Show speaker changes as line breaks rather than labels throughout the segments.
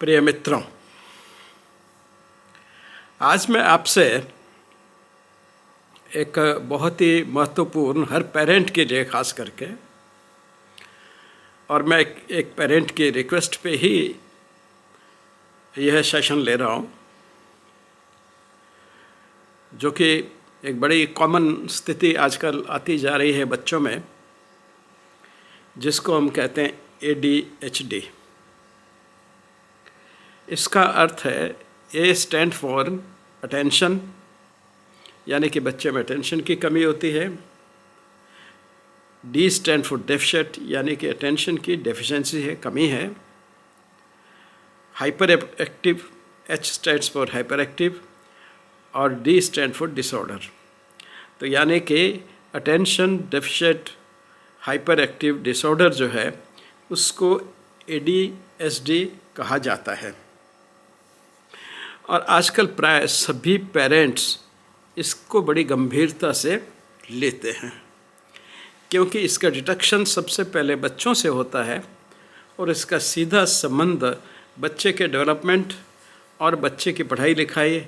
प्रिय मित्रों, आज मैं आपसे एक बहुत ही महत्वपूर्ण हर पेरेंट के लिए ख़ास करके, और मैं एक पेरेंट की रिक्वेस्ट पे ही यह सेशन ले रहा हूँ, जो कि एक बड़ी कॉमन स्थिति आजकल आती जा रही है बच्चों में, जिसको हम कहते हैं ADHD। इसका अर्थ है A स्टैंड फॉर अटेंशन, यानी कि बच्चे में अटेंशन की कमी होती है। D स्टैंड फॉर डेफिशिएंट, यानी कि अटेंशन की डेफिशिएंसी है, कमी है। Hyper active, H stands for hyper active, और D स्टैंड फॉर डिसऑर्डर। तो यानी कि attention deficient hyper active disorder जो है उसको ADHD कहा जाता है। और आजकल प्राय सभी पेरेंट्स इसको बड़ी गंभीरता से लेते हैं, क्योंकि इसका डिटेक्शन सबसे पहले बच्चों से होता है और इसका सीधा संबंध बच्चे के डेवलपमेंट और बच्चे की पढ़ाई लिखाई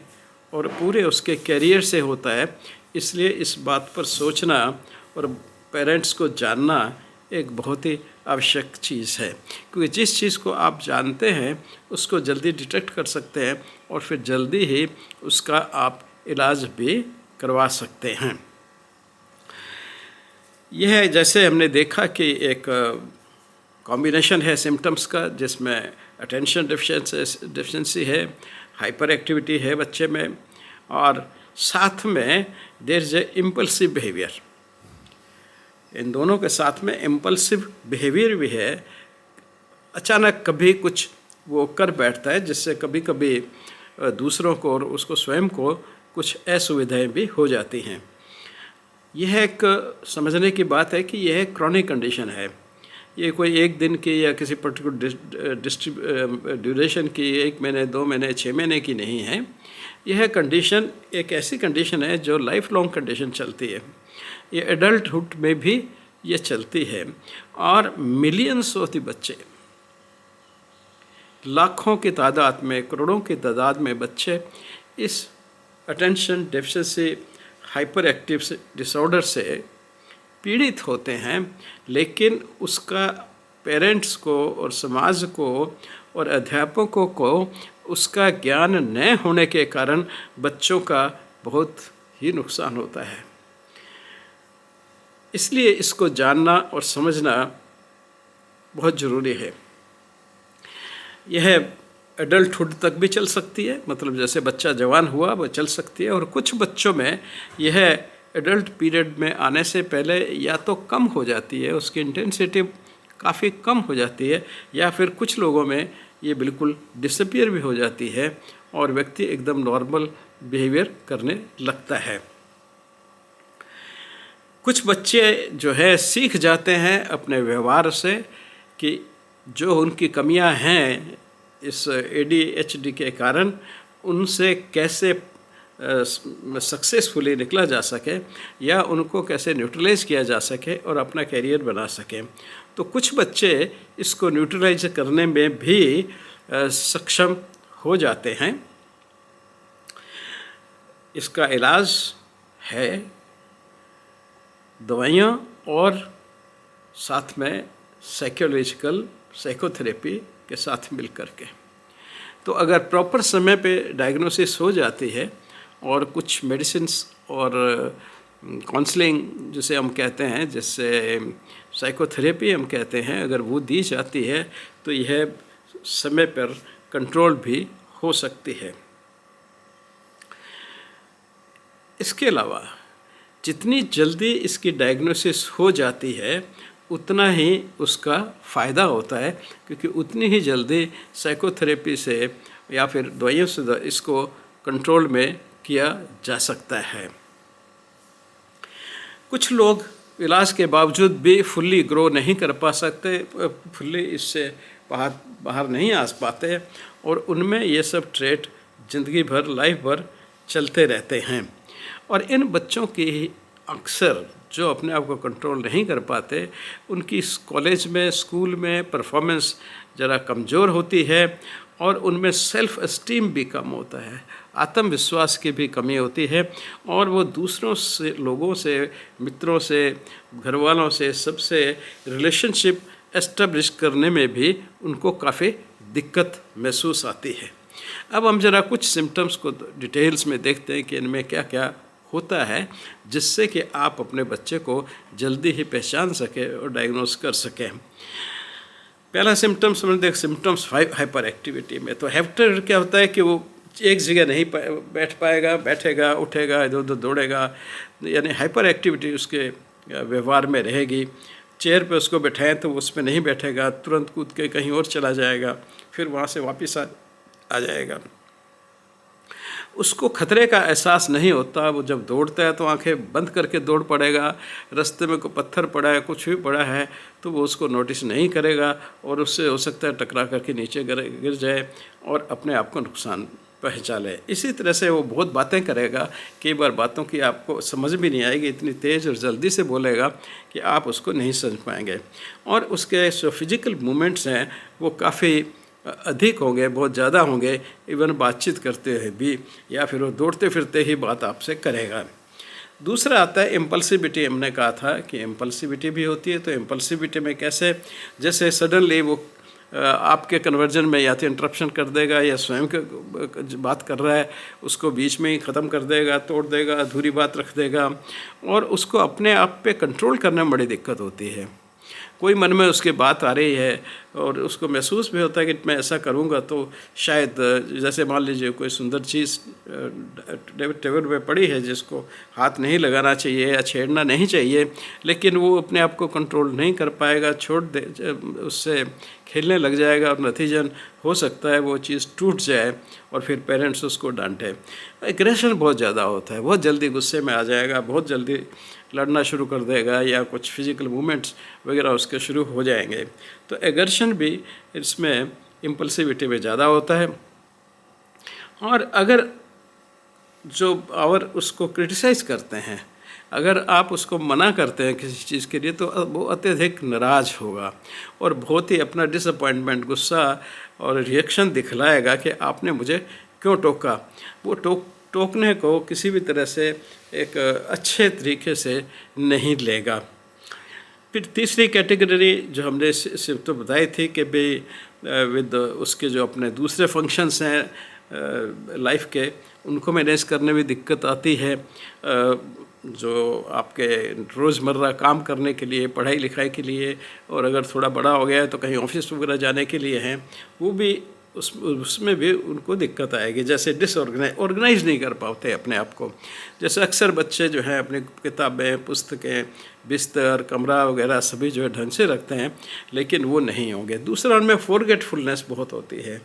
और पूरे उसके कैरियर से होता है। इसलिए इस बात पर सोचना और पेरेंट्स को जानना एक बहुत ही आवश्यक चीज़ है, क्योंकि जिस चीज़ को आप जानते हैं उसको जल्दी डिटेक्ट कर सकते हैं और फिर जल्दी ही उसका आप इलाज भी करवा सकते हैं। यह जैसे हमने देखा कि एक कॉम्बिनेशन है सिम्टम्स का, जिसमें अटेंशन डेफिशिएंसी है, हाइपर एक्टिविटी है बच्चे में, और साथ में there is a impulsive behaviour. इन दोनों के साथ में इम्पल्सिव बिहेवियर भी है। अचानक कभी कुछ वो कर बैठता है, जिससे कभी कभी दूसरों को और उसको स्वयं को कुछ असुविधाएं भी हो जाती हैं। यह एक समझने की बात है कि यह क्रॉनिक कंडीशन है। ये कोई एक दिन की या किसी पर्टिकुलर ड्यूरेशन की, 1 महीने, 2 महीने, 6 महीने की नहीं है। यह कंडीशन एक ऐसी कंडीशन है जो लाइफ लॉन्ग कंडीशन चलती है। ये एडल्टहुड में भी ये चलती है, और मिलियंस ऑफ बच्चे, लाखों की तादाद में, करोड़ों की तादाद में बच्चे इस attention deficiency hyper active disorder से पीड़ित होते हैं। लेकिन उसका पेरेंट्स को और समाज को और अध्यापकों को उसका ज्ञान न होने के कारण बच्चों का बहुत ही नुकसान होता है। इसलिए इसको जानना और समझना बहुत ज़रूरी है। यह एडल्टहुड तक भी चल सकती है, मतलब जैसे बच्चा जवान हुआ वो चल सकती है, और कुछ बच्चों में यह एडल्ट पीरियड में आने से पहले या तो कम हो जाती है, उसकी इंटेंसिटी काफ़ी कम हो जाती है, या फिर कुछ लोगों में ये बिल्कुल डिसअपीयर भी हो जाती है और व्यक्ति एकदम नॉर्मल बिहेवियर करने लगता है। कुछ बच्चे जो है सीख जाते हैं अपने व्यवहार से कि जो उनकी कमियां हैं इस ADHD के कारण, उनसे कैसे सक्सेसफुली निकला जा सके या उनको कैसे न्यूट्रलाइज किया जा सके और अपना कैरियर बना सके। तो कुछ बच्चे इसको न्यूट्रलाइज करने में भी सक्षम हो जाते हैं। इसका इलाज है दवाइयाँ और साथ में साइकोथेरेपी के साथ मिल कर के। तो अगर प्रॉपर समय पे डायग्नोसिस हो जाती है और कुछ मेडिसिन्स और काउंसलिंग जिसे हम कहते हैं, जिससे साइकोथेरेपी हम कहते हैं, अगर वो दी जाती है तो यह समय पर कंट्रोल भी हो सकती है। इसके अलावा जितनी जल्दी इसकी डायग्नोसिस हो जाती है उतना ही उसका फ़ायदा होता है, क्योंकि उतनी ही जल्दी साइकोथेरेपी से या फिर दवाइयों से इसको कंट्रोल में किया जा सकता है। कुछ लोग इलाज के बावजूद भी फुल्ली ग्रो नहीं कर पा सकते, फुल्ली इससे बाहर नहीं आ पाते, और उनमें ये सब ट्रेट ज़िंदगी भर, लाइफ भर चलते रहते हैं। और इन बच्चों की अक्सर जो अपने आप को कंट्रोल नहीं कर पाते, उनकी कॉलेज में, स्कूल में परफॉर्मेंस ज़रा कमज़ोर होती है और उनमें सेल्फ एस्टीम भी कम होता है, आत्मविश्वास की भी कमी होती है और वो दूसरों से, लोगों से, मित्रों से, घर वालों से, सबसे रिलेशनशिप एस्टेब्लिश करने में भी उनको काफ़ी दिक्कत महसूस आती है। अब हम ज़रा कुछ सिम्टम्स को डिटेल्स में देखते हैं कि इनमें क्या क्या होता है, जिससे कि आप अपने बच्चे को जल्दी ही पहचान सकें और डायग्नोस कर सकें। पहला सिम्टम्स हमने देख सिम्टम्स हाइपर एक्टिविटी में। तो हाइपर क्या होता है कि वो एक जगह नहीं बैठ पाएगा, बैठेगा, उठेगा, इधर उधर दौड़ेगा, यानी हाइपर एक्टिविटी उसके व्यवहार में रहेगी। चेयर पे उसको बैठाएं तो वो उस पर नहीं बैठेगा, तुरंत कूद के कहीं और चला जाएगा, फिर वहाँ से वापस आ जाएगा। उसको खतरे का एहसास नहीं होता। वो जब दौड़ता है तो आंखें बंद करके दौड़ पड़ेगा। रास्ते में कोई पत्थर पड़ा है, कुछ भी पड़ा है तो वो उसको नोटिस नहीं करेगा और उससे हो सकता है टकरा करके नीचे गिर जाए और अपने आप को नुकसान पहुंचा ले। इसी तरह से वो बहुत बातें करेगा, कई बार बातों की आपको समझ भी नहीं आएगी, इतनी तेज़ और जल्दी से बोलेगा कि आप उसको नहीं समझ पाएंगे। और उसके जो फिजिकल मूवमेंट्स हैं वो काफ़ी अधिक होंगे, बहुत ज़्यादा होंगे, इवन बातचीत करते हुए भी, या फिर वो दौड़ते फिरते ही बात आपसे करेगा। दूसरा आता है इम्पल्सिविटी। हमने कहा था कि इम्पल्सिविटी भी होती है। तो इम्पल्सिविटी में कैसे, जैसे सडनली वो आपके कन्वर्जन में या तो इंटरप्शन कर देगा या स्वयं के बात कर रहा है उसको बीच में ही ख़त्म कर देगा, तोड़ देगा, अधूरी बात रख देगा और उसको अपने आप पे कंट्रोल करने में बड़ी दिक्कत होती है। कोई मन में उसकी बात आ रही है और उसको महसूस भी होता है कि मैं ऐसा करूँगा तो शायद, जैसे मान लीजिए कोई सुंदर चीज़ टेबल पे पड़ी है जिसको हाथ नहीं लगाना चाहिए या छेड़ना नहीं चाहिए, लेकिन वो अपने आप को कंट्रोल नहीं कर पाएगा, छोड़ दे, उससे खेलने लग जाएगा और नतीजन हो सकता है वो चीज़ टूट जाए और फिर पेरेंट्स उसको डांटे। एग्रेशन बहुत ज़्यादा होता है, बहुत जल्दी गुस्से में आ जाएगा, बहुत जल्दी लड़ना शुरू कर देगा या कुछ फिजिकल मूवमेंट्स वगैरह उसके शुरू हो जाएंगे। तो एग्रेशन भी इसमें इम्पल्सिविटी में ज़्यादा होता है। और अगर जो और उसको क्रिटिसाइज़ करते हैं, अगर आप उसको मना करते हैं किसी चीज़ के लिए तो वो अत्यधिक नाराज़ होगा और बहुत ही अपना डिसअपॉइंटमेंट, गुस्सा और रिएक्शन दिखलाएगा कि आपने मुझे क्यों टोका। वो टोकने को किसी भी तरह से एक अच्छे तरीके से नहीं लेगा। फिर तीसरी कैटेगरी जो हमने सिर्फ तो बताई थी कि भाई विद उसके जो अपने दूसरे फंक्शंस हैं लाइफ के, उनको मैनेज करने में दिक्कत आती है। जो आपके रोज़मर्रा काम करने के लिए, पढ़ाई लिखाई के लिए, और अगर थोड़ा बड़ा हो गया है तो कहीं ऑफिस वगैरह जाने के लिए हैं, वो भी उसमें भी उनको दिक्कत आएगी। जैसे ऑर्गेनाइज नहीं कर पाते अपने आप को। जैसे अक्सर बच्चे जो हैं अपनी किताबें, पुस्तकें, बिस्तर, कमरा वगैरह सभी जो है ढंग से रखते हैं, लेकिन वो नहीं होंगे। दूसरा उनमें फॉरगेटफुलनेस बहुत होती है।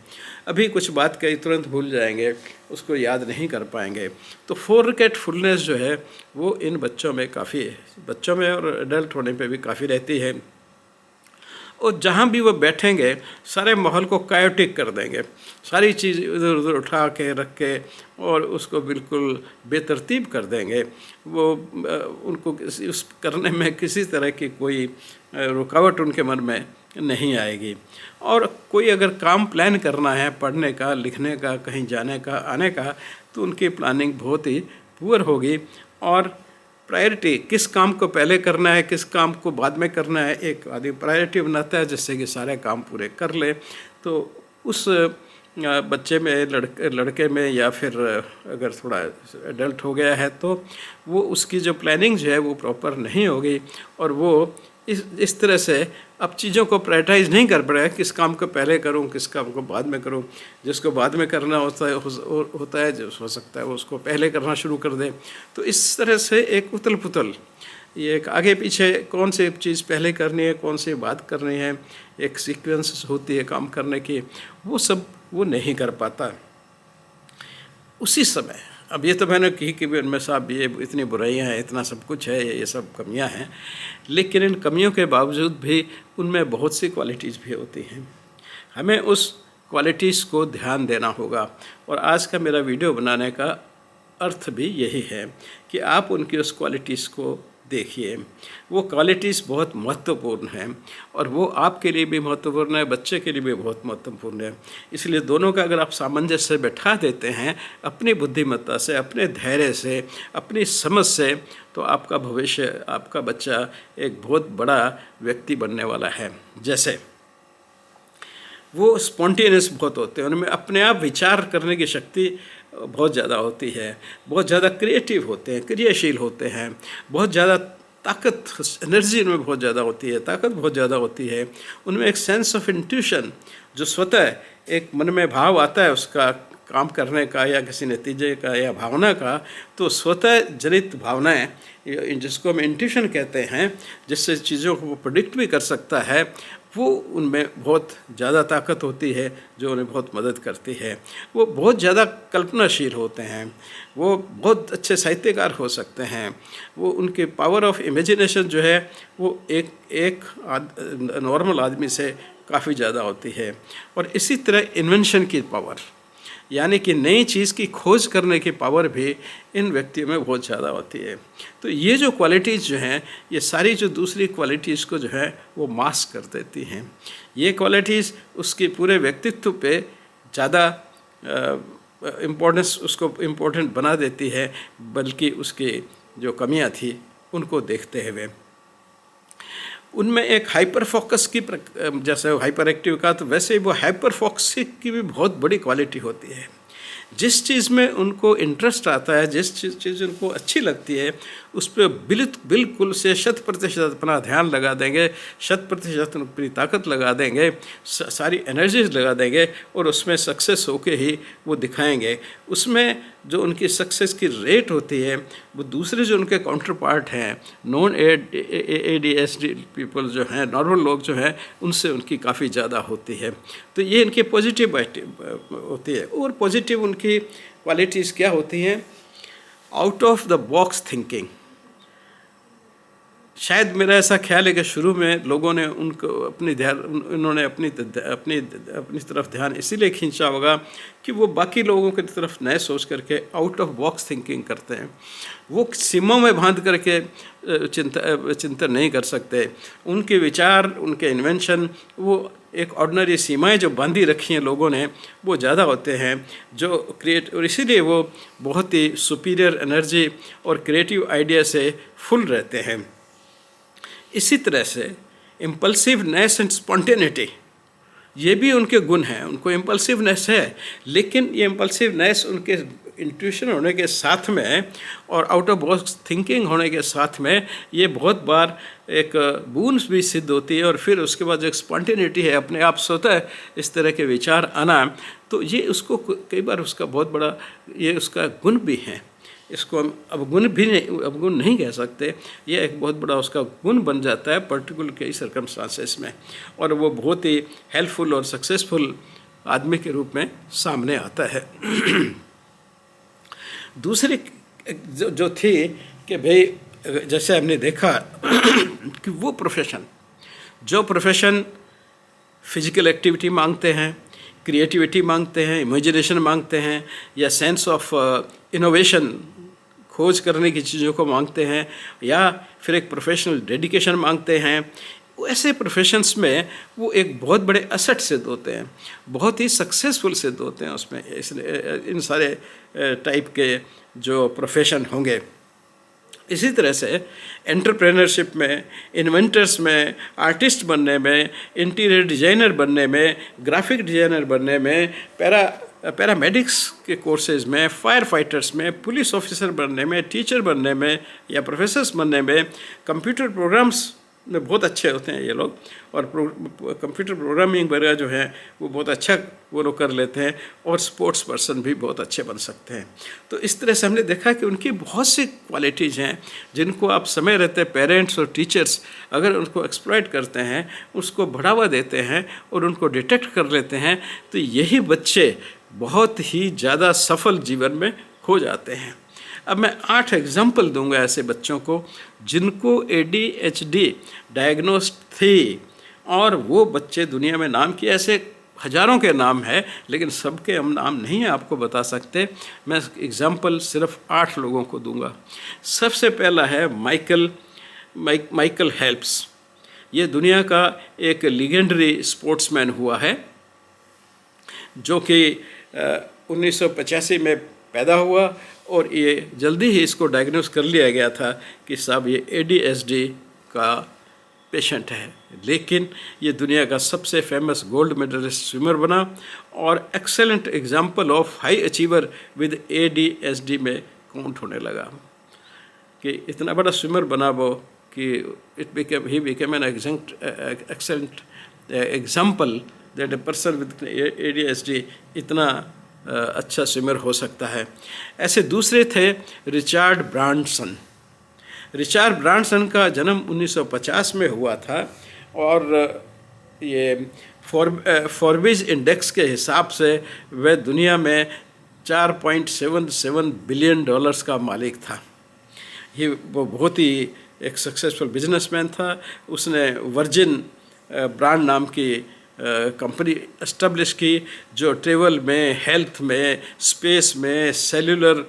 अभी कुछ बात कही तुरंत भूल जाएंगे, उसको याद नहीं कर पाएंगे। तो फॉरगेटफुलनेस जो है वो इन बच्चों में काफ़ी है, बच्चों में और एडल्ट होने पे भी काफ़ी रहती है। और जहाँ भी वो बैठेंगे सारे माहौल को कायोटिक कर देंगे, सारी चीज़ इधर उधर उठा के रख के और उसको बिल्कुल बेतरतीब कर देंगे। वो उनको उस करने में किसी तरह की कोई रुकावट उनके मन में नहीं आएगी। और कोई अगर काम प्लान करना है, पढ़ने का, लिखने का, कहीं जाने का, आने का, तो उनकी प्लानिंग बहुत ही पुअर होगी। और प्रायोरिटी, किस काम को पहले करना है, किस काम को बाद में करना है, एक आदमी प्रायोरिटी बनाता है जिससे कि सारे काम पूरे कर ले। तो उस बच्चे में, लड़के में, या फिर अगर थोड़ा एडल्ट हो गया है तो वो उसकी जो प्लानिंग जो है वो प्रॉपर नहीं होगी और वो इस तरह से अब चीज़ों को प्रायोरिटाइज नहीं कर पाएगा, किस काम को पहले करूं, किस काम को बाद में करूं। जिसको बाद में करना होता है जो हो सकता है वो उसको पहले करना शुरू कर दे। तो इस तरह से एक उथल पुथल, ये एक आगे पीछे कौन सी चीज़ पहले करनी है, कौन सी बात करनी है, एक सीक्वेंस होती है काम करने की, वो सब वो नहीं कर पाता उसी समय। अब ये तो मैंने कही कि उनमें साहब ये इतनी बुराइयां हैं, इतना सब कुछ है, ये सब कमियां हैं, लेकिन इन कमियों के बावजूद भी उनमें बहुत सी क्वालिटीज़ भी होती हैं। हमें उस क्वालिटीज़ को ध्यान देना होगा। और आज का मेरा वीडियो बनाने का अर्थ भी यही है कि आप उनकी उस क्वालिटीज़ को देखिए। वो क्वालिटीज़ बहुत महत्वपूर्ण हैं और वो आपके लिए भी महत्वपूर्ण है, बच्चे के लिए भी बहुत महत्वपूर्ण है। इसलिए दोनों का अगर आप सामंजस्य बैठा देते हैं अपनी बुद्धिमत्ता से, अपने धैर्य से, अपनी समझ से, तो आपका भविष्य, आपका बच्चा एक बहुत बड़ा व्यक्ति बनने वाला है। जैसे वो स्पॉन्टेनियस बहुत होते हैं, उनमें अपने आप विचार करने की शक्ति बहुत ज़्यादा होती है, बहुत ज़्यादा क्रिएटिव होते हैं, क्रियाशील होते हैं, बहुत ज़्यादा ताकत, एनर्जी उनमें बहुत ज़्यादा होती है, ताकत बहुत ज़्यादा होती है। उनमें एक सेंस ऑफ इंट्यूशन, जो स्वतः एक मन में भाव आता है उसका काम करने का या किसी नतीजे का या भावना का, तो स्वतः जनित भावनाएं, जिसको हम इंट्यूशन कहते हैं, जिससे चीज़ों को प्रेडिक्ट भी कर सकता है, वो उनमें बहुत ज़्यादा ताकत होती है जो उन्हें बहुत मदद करती है। वो बहुत ज़्यादा कल्पनाशील होते हैं, वो बहुत अच्छे साहित्यकार हो सकते हैं। वो उनके पावर ऑफ इमेजिनेशन जो है वो एक नॉर्मल आदमी से काफ़ी ज़्यादा होती है। और इसी तरह इन्वेंशन की पावर, यानी कि नई चीज़ की खोज करने की पावर भी इन व्यक्तियों में बहुत ज़्यादा होती है। तो ये जो क्वालिटीज़ जो हैं, ये सारी जो दूसरी क्वालिटीज़ को जो है वो मास्क कर देती हैं। ये क्वालिटीज़ उसके पूरे व्यक्तित्व पे ज़्यादा इम्पोर्टेंस, उसको इम्पोर्टेंट बना देती है, बल्कि उसकी जो कमियां थी उनको देखते हुए। उनमें एक हाइपर फोकस की, जैसे हाइपर एक्टिव का, तो वैसे ही वो हाइपर फोकस की भी बहुत बड़ी क्वालिटी होती है। जिस चीज़ में उनको इंटरेस्ट आता है, जिस चीज़ उनको अच्छी लगती है, उस पर बिल्कुल से 100% अपना ध्यान लगा देंगे, 100% अपनी ताकत लगा देंगे, सारी एनर्जीज लगा देंगे और उसमें सक्सेस होके ही वो दिखाएंगे। उसमें जो उनकी सक्सेस की रेट होती है वो दूसरे जो उनके काउंटर पार्ट हैं, नॉन ADHD पीपल जो हैं, नॉर्मल लोग जो हैं, उनसे उनकी काफ़ी ज़्यादा होती है। तो ये इनकी पॉजिटिव होती है। और पॉजिटिव उनकी क्वालिटीज़ क्या होती हैं? Out of the box thinking. शायद मेरा ऐसा ख्याल है कि शुरू में लोगों ने उनको उन्होंने अपनी तरफ ध्यान इसीलिए खींचा होगा कि वो बाकी लोगों की तरफ नए सोच करके आउट ऑफ बॉक्स थिंकिंग करते हैं। वो सीमाओं में बांध करके चिंतन नहीं कर सकते। उनके विचार, उनके इन्वेंशन, वो एक ऑर्डिनरी सीमाएं जो बांधी रखी हैं लोगों ने, वो ज़्यादा होते हैं जो क्रिएट, और इसीलिए वो बहुत ही सुपीरियर एनर्जी और क्रिएटिव आइडिया से फुल रहते हैं। इसी तरह से इम्पल्सिवनेस एंड स्पॉन्टेनिटी, ये भी उनके गुण हैं। उनको इम्पल्सिवनेस है, लेकिन ये इम्पल्सिवनेस उनके इंट्यूशन होने के साथ में और आउट ऑफ बॉक्स थिंकिंग होने के साथ में ये बहुत बार एक बोन भी सिद्ध होती है। और फिर उसके बाद जो एक स्पॉन्टेनिटी है, अपने आप स्वतः इस तरह के विचार आना, तो ये उसको कई बार उसका बहुत बड़ा ये उसका गुण भी है। इसको हम अवगुण नहीं कह सकते, ये एक बहुत बड़ा उसका गुण बन जाता है पर्टिकुलर कई सर्कमस्टांसेस में, और वो बहुत ही हेल्पफुल और सक्सेसफुल आदमी के रूप में सामने आता है। दूसरी जो थी कि भाई, जैसे हमने देखा कि वो जो प्रोफेशन फिजिकल एक्टिविटी मांगते हैं, क्रिएटिविटी मांगते हैं, इमेजिनेशन मांगते हैं, या सेंस ऑफ इनोवेशन, खोज करने की चीज़ों को मांगते हैं, या फिर एक प्रोफेशनल डेडिकेशन मांगते हैं, ऐसे प्रोफेशंस में वो एक बहुत बड़े एसेट सिद्ध होते हैं, बहुत ही सक्सेसफुल सिद्ध होते हैं उसमें, इसलिए इन सारे टाइप के जो प्रोफेशन होंगे। इसी तरह से एंटरप्रेन्योरशिप में, इन्वेंटर्स में, आर्टिस्ट बनने में, इंटीरियर डिज़ाइनर बनने में, ग्राफिक डिज़ाइनर बनने में, पैरामेडिक्स के कोर्सेज में, फायर फाइटर्स में, पुलिस ऑफिसर बनने में, टीचर बनने में, या प्रोफेसर्स बनने में, कंप्यूटर प्रोग्राम्स में बहुत अच्छे होते हैं ये लोग, और कंप्यूटर प्रोग्रामिंग वगैरह जो है वो बहुत अच्छा वो लोग कर लेते हैं, और स्पोर्ट्स पर्सन भी बहुत अच्छे बन सकते हैं। तो इस तरह से हमने देखा कि उनकी बहुत सी क्वालिटीज़ हैं जिनको आप समय रहते पेरेंट्स और टीचर्स अगर उनको एक्सप्लॉइट करते हैं, उसको बढ़ावा देते हैं और उनको डिटेक्ट कर लेते हैं, तो यही बच्चे बहुत ही ज़्यादा सफल जीवन में हो जाते हैं। अब मैं 8 एग्जाम्पल दूंगा ऐसे बच्चों को जिनको ADHD डायग्नोस्ड थी, और वो बच्चे दुनिया में नाम किए। ऐसे हज़ारों के नाम है, लेकिन सबके हम नाम नहीं आपको बता सकते। मैं एग्ज़ाम्पल सिर्फ 8 लोगों को दूंगा। सबसे पहला है माइकल हेल्प्स। ये दुनिया का एक लीजेंडरी स्पोर्ट्समैन हुआ है, जो कि 1985 में पैदा हुआ, और ये जल्दी ही इसको डायग्नोस कर लिया गया था कि साहब ये ADHD का पेशेंट है। लेकिन ये दुनिया का सबसे फेमस गोल्ड मेडलिस्ट स्विमर बना, और excellent example of high achiever with ADHD में काउंट होने लगा। कि इतना बड़ा स्विमर बना वो कि he became an excellent example that a person with ADHD इतना अच्छा स्विमर हो सकता है। ऐसे दूसरे थे रिचर्ड ब्रांसन। रिचर्ड ब्रांसन का जन्म 1950 में हुआ था, और ये फोर्ब्स इंडेक्स के हिसाब से वह दुनिया में $4.77 बिलियन का मालिक था। वो बहुत ही एक सक्सेसफुल बिजनेसमैन था। उसने वर्जिन ब्रांड नाम की कंपनी एस्टेब्लिश की, जो ट्रेवल में, हेल्थ में, स्पेस में, सेलुलर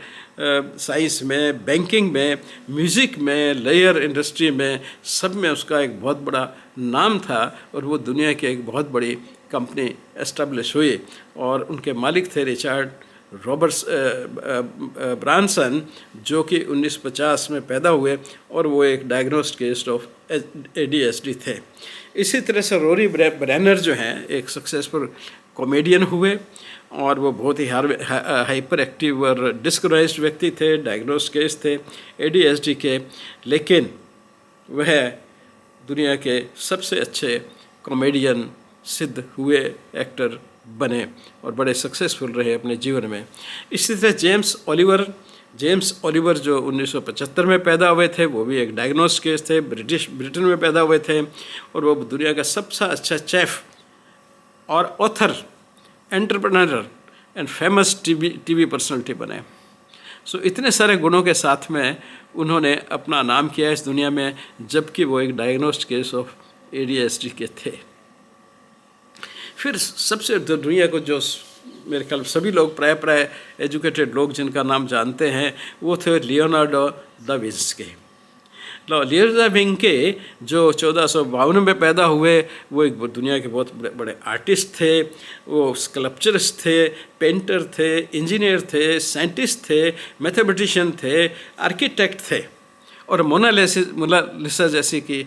साइंस में, बैंकिंग में, म्यूज़िक में, लेयर इंडस्ट्री में, सब में उसका एक बहुत बड़ा नाम था, और वो दुनिया की एक बहुत बड़ी कंपनी एस्टेब्लिश हुई। और उनके मालिक थे रिचर्ड रॉबर्ट्स ब्रांसन, जो कि 1950 में पैदा हुए, और वो एक डायग्नोस्ड केस ऑफ ADHD थे। इसी तरह से रोरी ब्रेनर जो हैं एक सक्सेसफुल कॉमेडियन हुए, और वो बहुत ही हाइपर एक्टिव और डिस्करेज्ड व्यक्ति थे, डायग्नोस्ड केस थे ADHD के, लेकिन वह दुनिया के सबसे अच्छे कॉमेडियन सिद्ध हुए, एक्टर बने, और बड़े सक्सेसफुल रहे अपने जीवन में। इसी तरह जेम्स ओलिवर जो 1975 में पैदा हुए थे, वो भी एक डायग्नोस्ड केस थे, ब्रिटेन में पैदा हुए थे, और वो दुनिया का सबसे अच्छा शेफ और author, entrepreneur and famous TV personality बने। सो इतने सारे गुणों के साथ में उन्होंने अपना नाम किया इस दुनिया में, जबकि वो एक डायग्नोस्ड केस ऑफ ADHD के थे। फिर सबसे दुनिया को जो मेरे ख्याल सभी लोग प्राय एजुकेटेड लोग जिनका नाम जानते हैं, वो थे Leonardo da Vinci. Leonardo da Vinci जो 1452 में पैदा हुए, वो एक दुनिया के बहुत बड़े आर्टिस्ट थे। वो स्कल्पचरिस्ट थे, पेंटर थे, इंजीनियर थे, साइंटिस्ट थे, मैथमेटिशियन थे, आर्किटेक्ट थे, और मोनालिसा जैसी की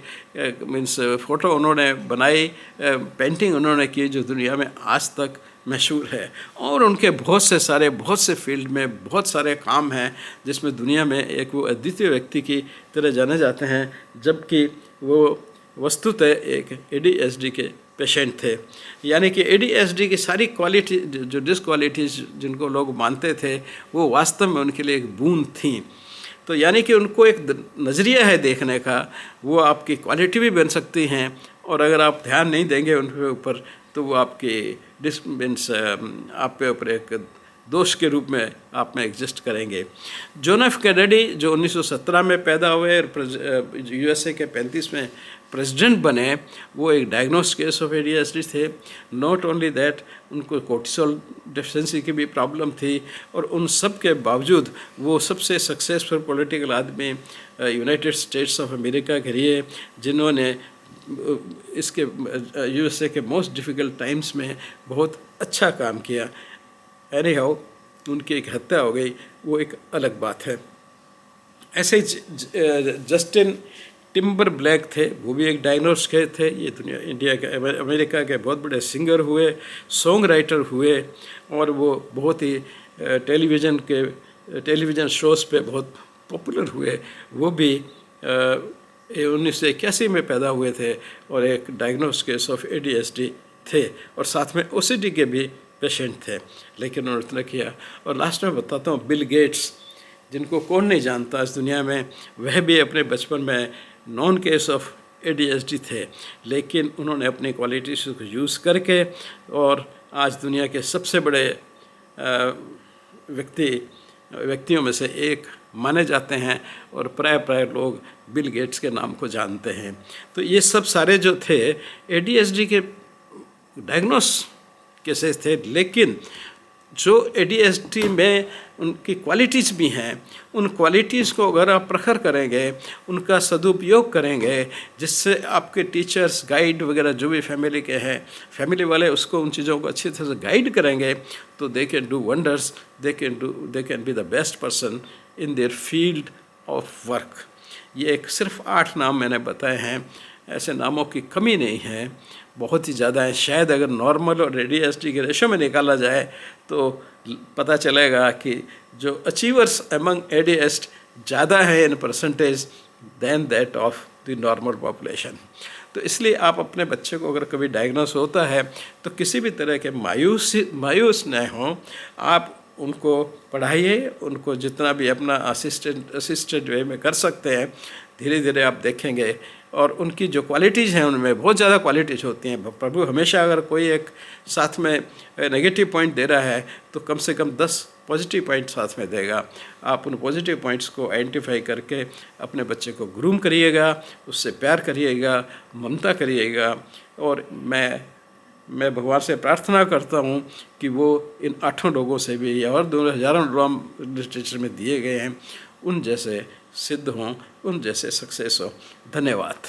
मीन्स फ़ोटो उन्होंने बनाई, पेंटिंग उन्होंने की, जो दुनिया में आज तक मशहूर है। और उनके बहुत से फील्ड में बहुत सारे काम हैं, जिसमें दुनिया में एक वो अद्वितीय व्यक्ति की तरह जाने जाते हैं, जबकि वो वस्तुतः एक ADHD के पेशेंट थे। यानी कि ADHD की सारी क्वालिटी, जो डिसक्वालिटीज़ जिनको लोग मानते थे, वो वास्तव में उनके लिए एक बूंद थी। तो यानी कि उनको एक नज़रिया है देखने का, वो आपकी क्वालिटी भी बन सकती हैं, और अगर आप ध्यान नहीं देंगे उनके ऊपर, तो वो आपकी आप पे ऊपर एक दोष के रूप में आप में एग्जिस्ट करेंगे। जॉन एफ कैनेडी जो 1917 में पैदा हुए और USA के 35वें प्रेसिडेंट बने, वो एक डायग्नोस्ड केस ऑफ ADHD थे। नॉट ओनली दैट, उनको कोर्टिसोल डेफिशिएंसी की भी प्रॉब्लम थी, और उन सब के बावजूद वो सबसे सक्सेसफुल पॉलिटिकल आदमी यूनाइटेड स्टेट्स ऑफ अमेरिका के रहे, जिन्होंने इसके USA के मोस्ट डिफ़िकल्ट टाइम्स में बहुत अच्छा काम किया। एनी हाउ, उनकी एक हत्या हो गई, वो एक अलग बात है। ऐसे ही जस्टिन टिम्बरब्लैक थे, वो भी एक डायग्नोस्ड केस थे। ये अमेरिका के बहुत बड़े सिंगर हुए, सॉन्ग राइटर हुए, और वो बहुत ही टेलीविज़न शोज़ पे बहुत पॉपुलर हुए। वो भी 1981 में पैदा हुए थे, और एक डायग्नोस्ड केस ऑफ ADHD थे, और साथ में OCD के भी पेशेंट थे, लेकिन उन्होंने इतना किया। और लास्ट में बताता हूँ, बिल गेट्स, जिनको कौन नहीं जानता इस दुनिया में, वह भी अपने बचपन में नॉन केस ऑफ ADHD थे, लेकिन उन्होंने अपनी क्वालिटीज़ को यूज़ करके, और आज दुनिया के सबसे बड़े व्यक्तियों में से एक माने जाते हैं, और प्राय लोग बिल गेट्स के नाम को जानते हैं। तो ये सब सारे जो थे ADHD के डायग्नोस केसेस थे, लेकिन जो ADHD में उनकी क्वालिटीज़ भी हैं, उन क्वालिटीज़ को अगर आप प्रखर करेंगे, उनका सदुपयोग करेंगे, जिससे आपके टीचर्स, गाइड वगैरह जो भी फैमिली के हैं, फैमिली वाले उसको उन चीज़ों को अच्छी तरह से गाइड करेंगे, तो they can do wonders, they can be the best person in their field of work. ये एक सिर्फ 8 नाम मैंने बताए हैं, ऐसे नामों की कमी नहीं है, बहुत ही ज़्यादा है। शायद अगर नॉर्मल और ADHD के रेशो में निकाला जाए तो पता चलेगा कि जो अचीवर्स अमंग ADHD ज़्यादा है in percentage than that of the normal population. तो इसलिए आप अपने बच्चे को अगर कभी डायग्नोस होता है तो किसी भी तरह के मायूस न हों, आप उनको पढ़ाइए, उनको जितना भी अपना असिस्टेड वे में कर सकते हैं, धीरे धीरे आप देखेंगे। और उनकी जो क्वालिटीज़ हैं उनमें बहुत ज़्यादा क्वालिटीज़ होती हैं। प्रभु हमेशा अगर कोई एक साथ में नेगेटिव पॉइंट दे रहा है तो कम से कम 10 पॉजिटिव पॉइंट साथ में देगा। आप उन पॉजिटिव पॉइंट्स को आइडेंटिफाई करके अपने बच्चे को ग्रूम करिएगा, उससे प्यार करिएगा, ममता करिएगा। और मैं भगवान से प्रार्थना करता हूँ कि वो इन 8 लोगों से भी और 2000 नाम लिटरेचर में दिए गए हैं उन जैसे सिद्ध हों, उन जैसे सक्सेस हो। धन्यवाद।